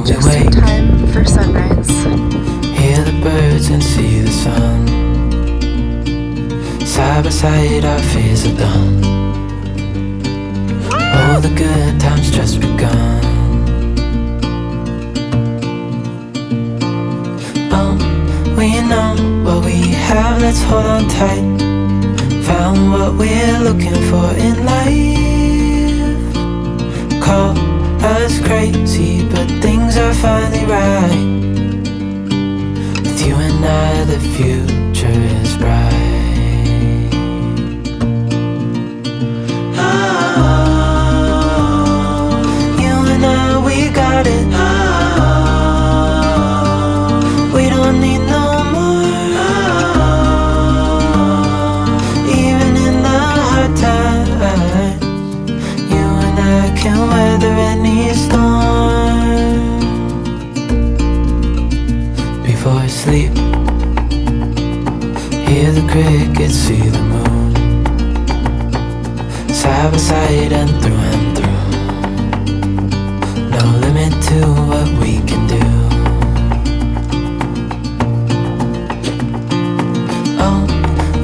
we Just in wake, time for sunrise. hear the birds and see the sun. Side by side our fears are done. All the good times just begun. Oh, we know what we have, let's hold on tight. Found what we're looking for in life. Call us crazy, but things are finally right. With you and I, the future is bright. You and I, we got it. We don't need no more. Even in the hard times, you and I can weather any storm. Before I sleep, hear the crickets, see the moon. Side by side and through. No limit to what we can do. Oh,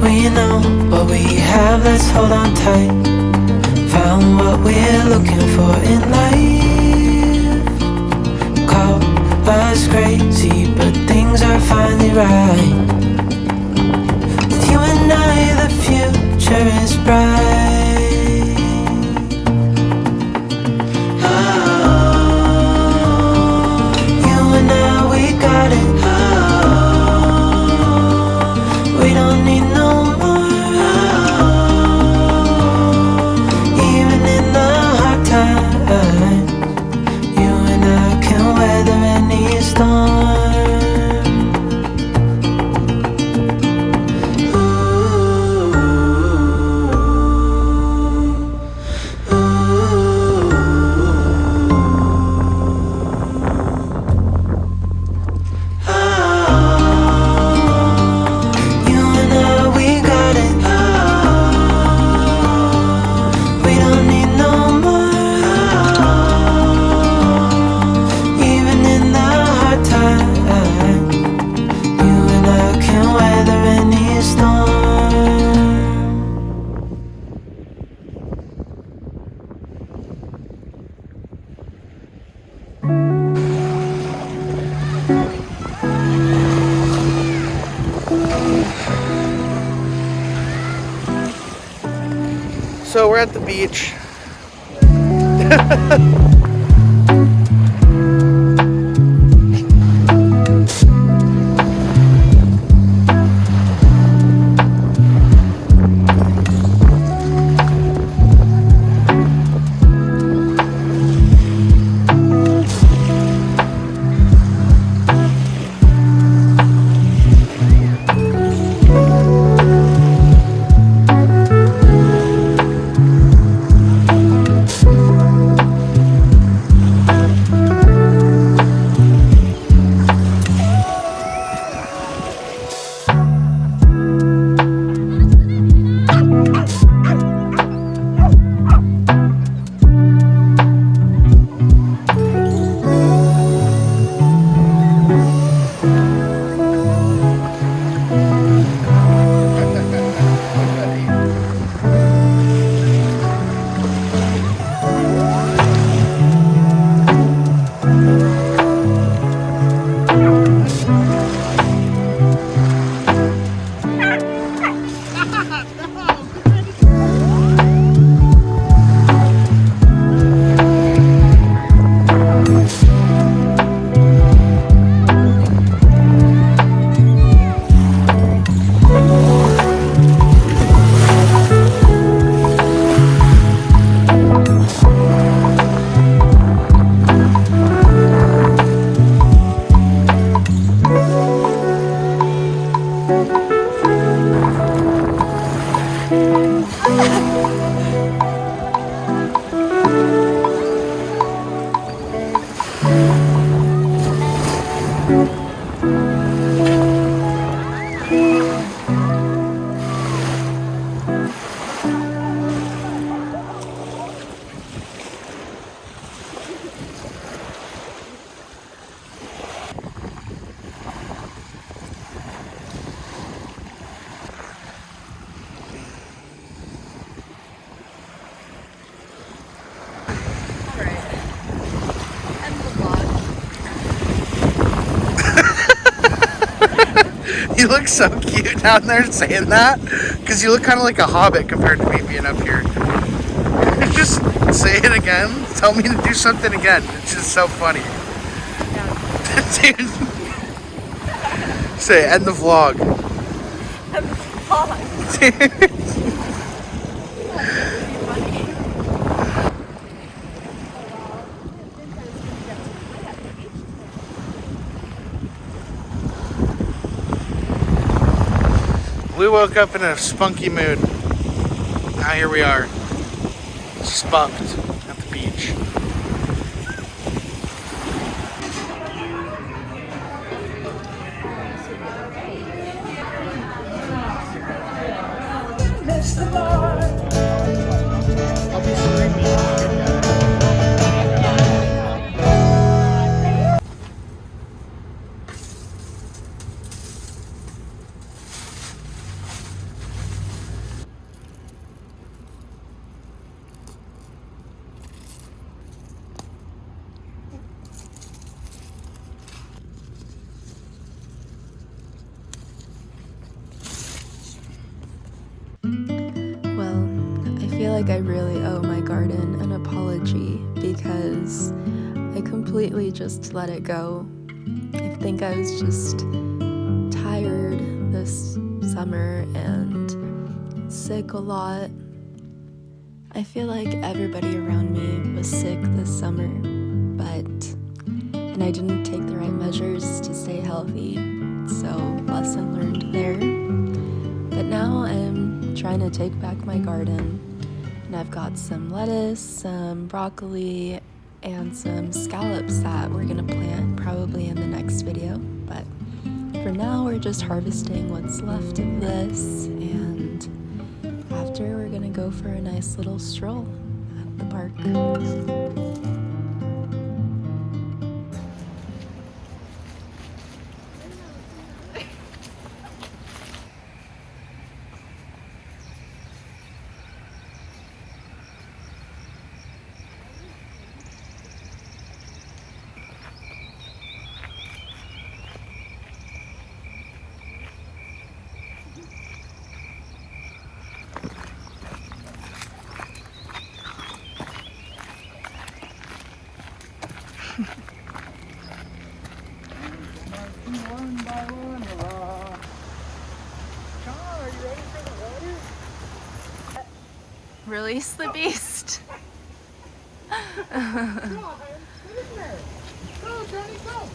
we know what we have, let's hold on tight. Found what we're looking for in life. Call us crazy, but things are finally right. With you and I, the future is bright. We don't need no more. Even in the hard times, you and I can weather any storm. So we're at the beach. You look so cute down there saying that, because you look kind of like a hobbit compared to me being up here. Just say it again. Tell me to do something again. It's just so funny. Dude. Say, end the vlog. We woke up in a spunky mood. Now here we are, spunked at the beach. I'll be screaming. Well, I feel like I really owe my garden an apology because I completely just let it go. I think I was just tired this summer and sick a lot. I feel like everybody around me was sick this summer, and I didn't take the right measures to stay healthy, so lesson learned there. But now I'm trying to take back my garden, and I've got some lettuce, some broccoli, and some scallops that we're gonna plant probably in the next video. But for now, we're just harvesting what's left of this, and after we're gonna go for a nice little stroll at the park. Release the beast. Go, Johnny, go.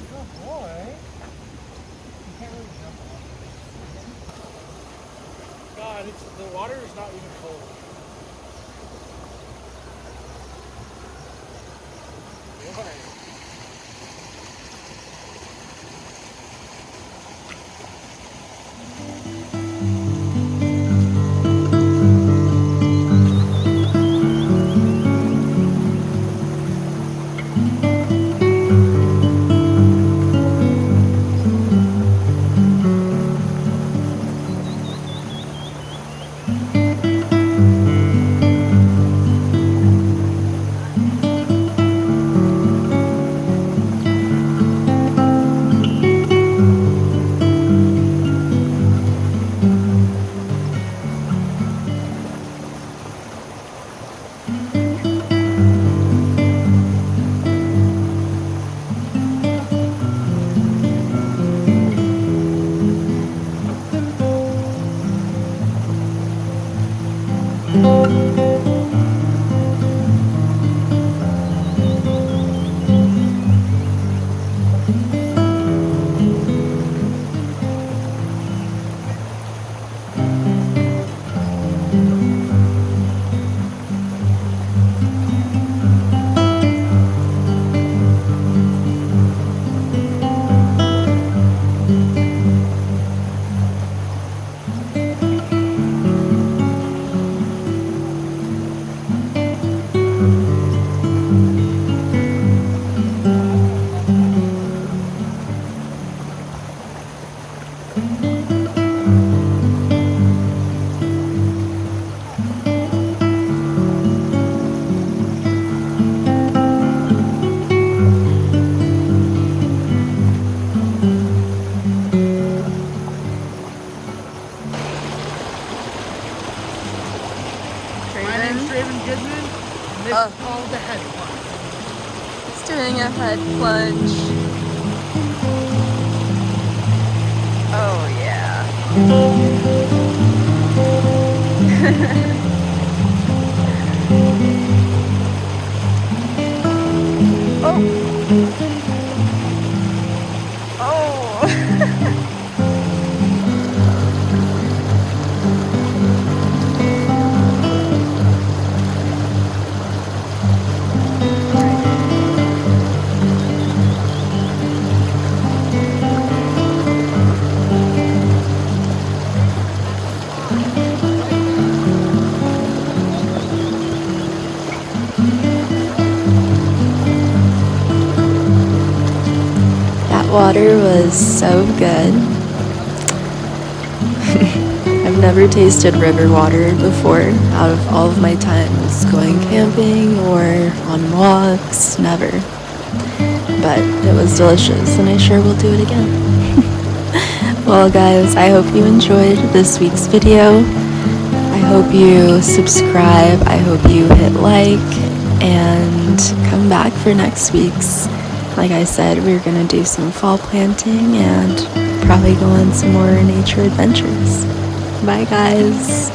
Good boy. You can't really jump off. God, the water is not even cold. Boy. called the head plunge. He's doing a head plunge. Oh yeah. Oh. Oh. That water was so good. I've never tasted river water before out of all of my times going camping or on walks, never. But it was delicious and I sure will do it again. Well guys, I hope you enjoyed this week's video. I hope you subscribe, I hope you hit like, and come back for next week's. Like I said, we're gonna do some fall planting and probably go on some more nature adventures. Bye guys!